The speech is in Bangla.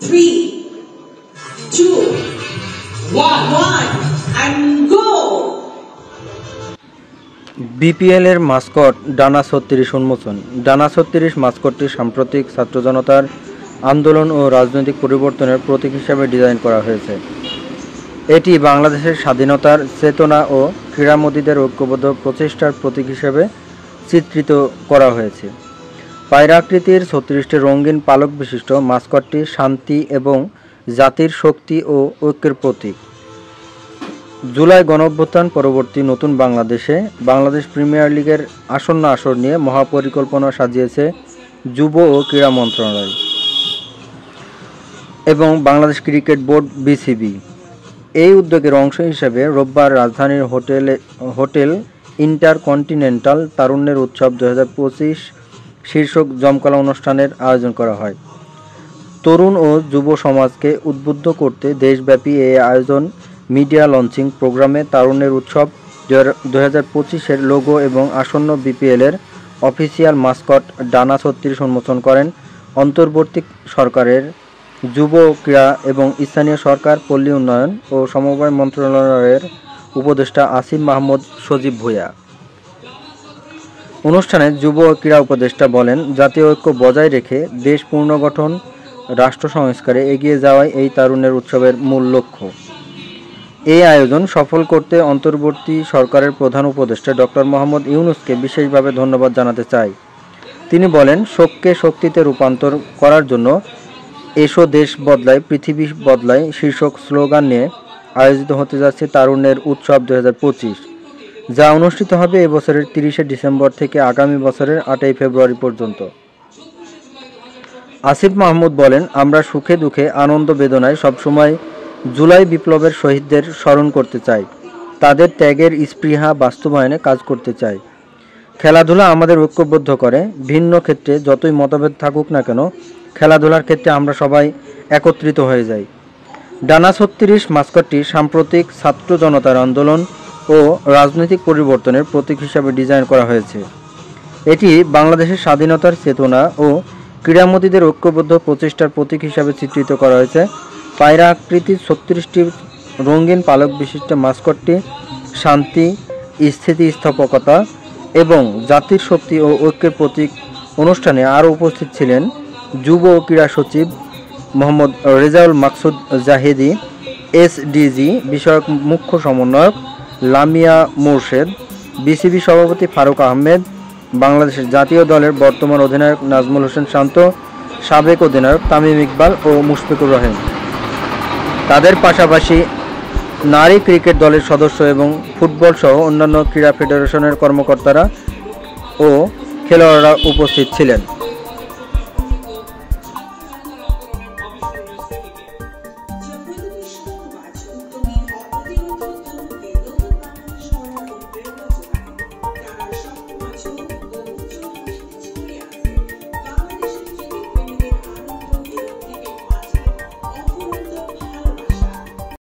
3, 2, 1 and go! বিপিএল এর মাস্কট ডানা ৩৬ উন্মোচন। ডানা ৩৬ মাস্কটটি সাম্প্রতিক ছাত্র জনতার আন্দোলন ও রাজনৈতিক পরিবর্তনের প্রতীক হিসেবে ডিজাইন করা হয়েছে। এটি বাংলাদেশের স্বাধীনতার চেতনা ও ক্রীড়ামোদীদের ঐক্যবদ্ধ প্রচেষ্টার প্রতীক হিসেবে চিত্রিত করা হয়েছে। পায়রাকৃতির ৩৬টি রঙিন পালক বিশিষ্ট মাস্কটটি শান্তি এবং জাতির শক্তি ও ঐক্যের প্রতীক। জুলাই গণঅভ্যুত্থান পরবর্তী নতুন বাংলাদেশে বাংলাদেশ প্রিমিয়ার লিগের আসন্ন আসর নিয়ে মহাপরিকল্পনা সাজিয়েছে যুব ও ক্রীড়া মন্ত্রণালয় এবং বাংলাদেশ ক্রিকেট বোর্ড বিসিবি। এই উদ্যোগের অংশ হিসেবে রোববার রাজধানীর হোটেল ইন্টারকন্টিনেন্টাল তারুণ্যের উৎসব 2025 শীর্ষক জমকালো অনুষ্ঠানের আয়োজন করা হয়। তরুণ ও যুব সমাজকে উদ্বুদ্ধ করতে দেশব্যাপী এই আয়োজন মিডিয়া লঞ্চিং প্রোগ্রামে তারুণ্যের উৎসব 2025-এর লোগো এবং আসন্ন বিপিএলের অফিসিয়াল মাস্কট ডানা ৩৬ উন্মোচন করেন অন্তর্বর্তী সরকারের যুব ক্রীড়া এবং স্থানীয় সরকার, পল্লী উন্নয়ন ও সমবায় মন্ত্রণালয়ের উপদেষ্টা আসিফ মাহমুদ সজীব ভূঁইয়া। অনুষ্ঠানে যুব ও ক্রীড়া উপদেষ্টা বলেন, জাতীয় ঐক্য বজায় রেখে দেশ পুনর্গঠন, রাষ্ট্র সংস্কারে এগিয়ে যাওয়াই এই তারুণ্যের উৎসবের মূল লক্ষ্য। এই আয়োজন সফল করতে অন্তর্বর্তী সরকারের প্রধান উপদেষ্টা ডক্টর মোহাম্মদ ইউনূসকে বিশেষভাবে ধন্যবাদ জানাতে চাই। তিনি বলেন, শোককে শক্তিতে রূপান্তর করার জন্য এসো দেশ বদলায় পৃথিবী বদলায় শীর্ষক স্লোগান নিয়ে আয়োজিত হতে যাচ্ছে তারুণ্যের উৎসব 2025, যা অনুষ্ঠিত হবে এবছরের 30শে ডিসেম্বর থেকে আগামী বছরের 8ই ফেব্রুয়ারি পর্যন্ত। আসিফ মাহমুদ বলেন, আমরা সুখে দুঃখে আনন্দ বেদনায় সবসময় জুলাই বিপ্লবের শহীদদের স্মরণ করতে চাই, তাদের ত্যাগের স্পৃহা বাস্তবায়নে কাজ করতে চাই। খেলাধুলা আমাদের ঐক্যবদ্ধ করে, ভিন্ন ক্ষেত্রে যতই মতভেদ থাকুক না কেন খেলাধুলার ক্ষেত্রে আমরা সবাই একত্রিত হয়ে যাই। ডানা ৩৬ মাস্কটটি সাম্প্রতিক ছাত্র জনতার আন্দোলন ও রাজনৈতিক পরিবর্তনের প্রতীক হিসাবে ডিজাইন করা হয়েছে। এটি বাংলাদেশের স্বাধীনতার চেতনা ও ক্রীড়ামোদীদের ঐক্যবদ্ধ প্রচেষ্টার প্রতীক হিসাবে চিত্রিত করা হয়েছে। পায়রা আকৃতির ৩৬টি রঙিন পালক বিশিষ্ট মাস্কটটি শান্তি, স্থিতিস্থাপকতা এবং জাতির শক্তি ও ঐক্যের প্রতীক। অনুষ্ঠানে আরও উপস্থিত ছিলেন যুব ও ক্রীড়া সচিব মোহাম্মদ রেজাউল মাকসুদ জাহিদি, এসডিজি বিষয়ক মুখ্য সমন্বয়ক লামিয়া মোরশেদ, বিসিবি সভাপতি ফারুক আহমেদ, বাংলাদেশের জাতীয় দলের বর্তমান অধিনায়ক নাজমুল হোসেন শান্ত, সাবেক অধিনায়ক তামিম ইকবাল ও মুশফিকুর রহিম। তাদের পাশাপাশি নারী ক্রিকেট দলের সদস্য এবং ফুটবল সহ অন্যান্য ক্রীড়া ফেডারেশনের কর্মকর্তারা ও খেলোয়াড়রা উপস্থিত ছিলেন।